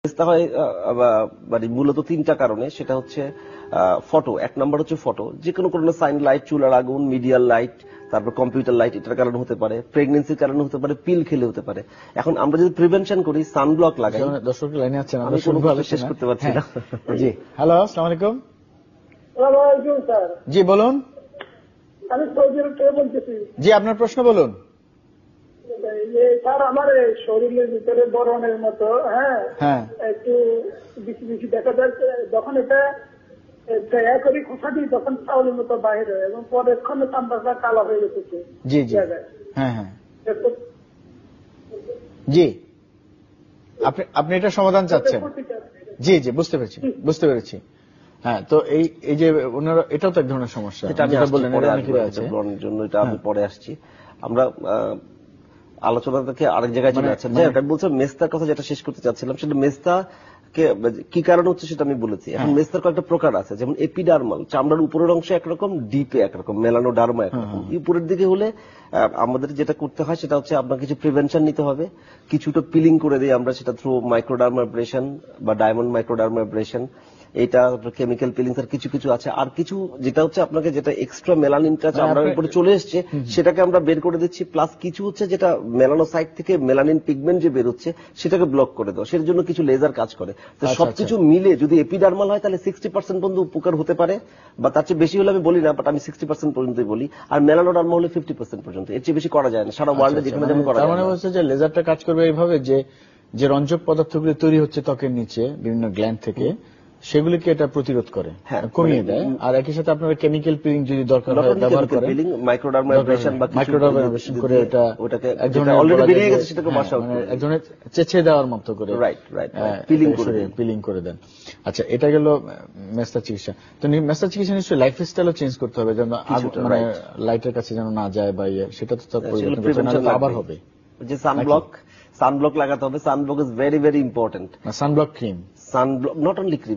মেস্তা হয় মানে মূলত তিনটা কারণে। সেটা হচ্ছে ফটো, এক নম্বর হচ্ছে ফটো, যে কোনো সাইন লাইট, চুলার আগুন, মিডিয়াল লাইট, তারপর কম্পিউটার লাইট, এটার কারণে হতে পারে, প্রেগনেন্সির কারণে হতে পারে, পিল খেলে হতে পারে। এখন আমরা যদি প্রিভেনশন করি, সানব্লক লাগাই। দর্শক লাইনে আছেন, আমি কোনো কথা শেষ করতে পারছি না। জি, হ্যালো, আসসালামু আলাইকুম। স্যার, জি বলুন। আমি সৌদি আরব থেকে বলতেছি। জি, আপনার প্রশ্ন বলুন। স্যার, আমার শরীরের ভিতরে বরণের মতো হ্যাঁ একটু বেশি বেশি দেখা যাচ্ছে। যখন এটা দয়া করি খোসা দিই, তখন চাউলের মতো বাইরে হয় এবং পরেক্ষণে চামড়াটা কালো হয়ে গেছে। জি জি, হ্যাঁ হ্যাঁ, জি, আপনি এটা সমাধান চাচ্ছেন? জি জি, বুঝতে পেরেছি। হ্যাঁ, তো এই যে ওনারা, এটাও তো এক ধরনের সমস্যা, এটা আমি বললেন জন্য, এটা আমি পরে আসছি। আমরা আলোচনা থেকে আরেক জায়গায় চলে যাচ্ছেন। আমি বলছিলাম মেস্তার কথা, যেটা শেষ করতে চাচ্ছিলাম, সেটা মেস্তা কি কারণ হচ্ছে সেটা আমি বলেছি। এখন মেস্তার কয়েকটা প্রকার আছে, যেমন এপিডার্মাল, চামড়ার উপরের অংশে একরকম, ডিপে একরকম, মেলানোডার্মা একরকম। উপরের দিকে হলে আমাদের যেটা করতে হয় সেটা হচ্ছে আপনার কিছু প্রিভেনশন নিতে হবে, কিছুটা পিলিং করে দিই আমরা, সেটা থ্রু মাইক্রোডার্মাব্রেশন বা ডায়মন্ড মাইক্রোডার্মাব্রেশন, এটা কেমিক্যাল পিলিং এর কিছু কিছু আছে। আর কিছু যেটা হচ্ছে আপনাকে যেটা এক্সট্রা মেলানিনটা চামড়ার উপরে চলে এসছে সেটাকে আমরা বের করে দিচ্ছি, প্লাস কিছু হচ্ছে যেটা মেলানোসাইট থেকে মেলানিন পিগমেন্ট যে বের হচ্ছে সেটাকে ব্লক করে দেওয়া, সেটার জন্য কিছু লেজার কাজ করে। তো সবকিছু মিলে যদি এপিডার্মাল হয় তাহলে 60% পর্যন্ত উপকার হতে পারে, বা তার চেয়ে বেশি হলে আমি বলি না, বাট আমি 60% পর্যন্তই বলি। আর মেলানোডার্মা হলে 50% পর্যন্ত, এর চেয়ে বেশি করা যায় না সারা ওয়ার্ল্ডে যেখানে যেমন করা যায়। তার মানে হচ্ছে যে লেজারটা কাজ করবে এইভাবে, যে রঞ্জক পদার্থগুলো তৈরি হচ্ছে ত্বকের নিচে বিভিন্ন গ্ল্যান্ড থেকে, সেগুলিকে এটা প্রতিরোধ করে, কমিয়ে দেয়। আর একই সাথে আপনারা কেমিক্যাল পিলিং যদি দরকার হয় ব্যবহার করেন, মাইক্রোডার্মাব্রেশন বা মাইক্রোডার্মাব্রেশন করে ওটাকে এক ধরনের অলরেডি বেরিয়ে গেছে সেটাকে ওয়াশ আউট করে, এক ধরনের চেঁচে দেওয়ার মতো করে, রাইট পিলিং করে দেন। আচ্ছা, এটা গেল মেস্তা চিকিৎসা। তো মেস্তা চিকিৎসা নিশ্চয়ই লাইফস্টাইলও চেঞ্জ করতে হবে, যেন লাইটের কাছে যেন না যায়, বা সেটা তো আবার হবে। যে সানব্লক লাগাতে হবে। Sunblock is very very important. Sunblock cream, sunblock not only cream.